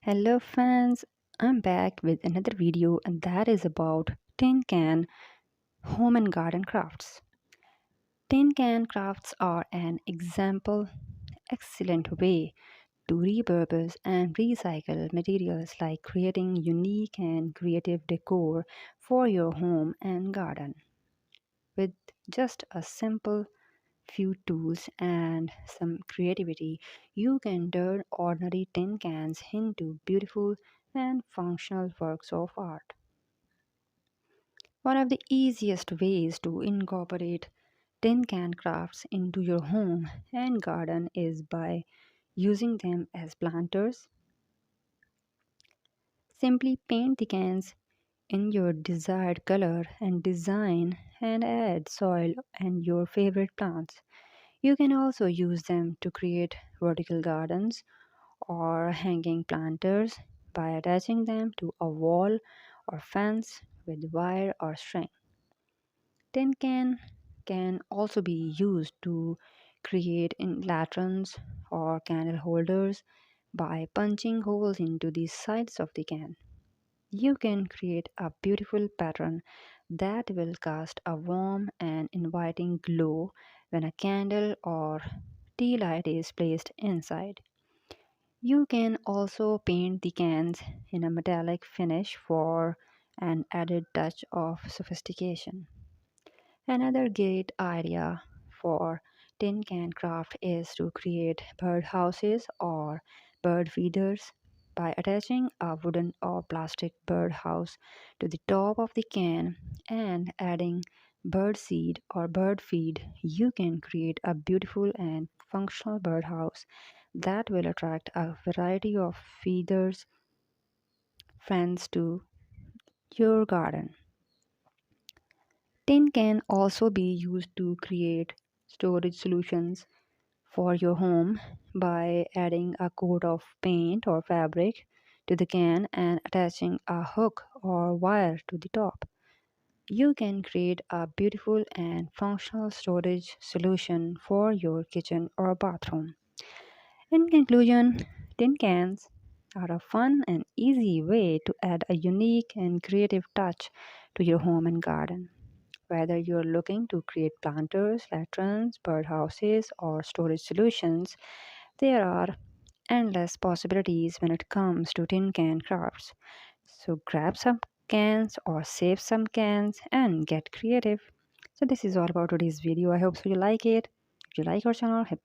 Hello fans, I'm back with another video and that is about tin can home and garden crafts. Tin can crafts are an example excellent way to repurpose and recycle materials like creating unique and creative decor for your home and garden. With just a simple few tools and some creativity, you can turn ordinary tin cans into beautiful and functional works of art. One of the easiest ways to incorporate tin can crafts into your home and garden is by using them as planters. Simply paint the cans in your desired color and design and add soil and your favorite plants. You can also use them to create vertical gardens or hanging planters by attaching them to a wall or fence with wire or string. Tin can also be used to create in lanterns or candle holders by punching holes into the sides of the can. You can create a beautiful pattern that will cast a warm and inviting glow when a candle or tea light is placed inside. You can also paint the cans in a metallic finish for an added touch of sophistication. Another great idea for tin can craft is to create bird houses or bird feeders by attaching a wooden or plastic bird house to the top of the can and adding bird seed or bird feed. You can create a beautiful and functional birdhouse that will attract a variety of feeders friends to your garden. Tin can also be used to create storage solutions for your home by adding a coat of paint or fabric to the can and attaching a hook or wire to the top. You can create a beautiful and functional storage solution for your kitchen or bathroom. In conclusion, tin cans are a fun and easy way to add a unique and creative touch to your home and garden. Whether you're looking to create planters, latrines, birdhouses, or storage solutions, there are endless possibilities when it comes to tin can crafts. So grab some cans or save some cans and get creative. So this is all about today's video. I hope so you like it. If you like our channel, hit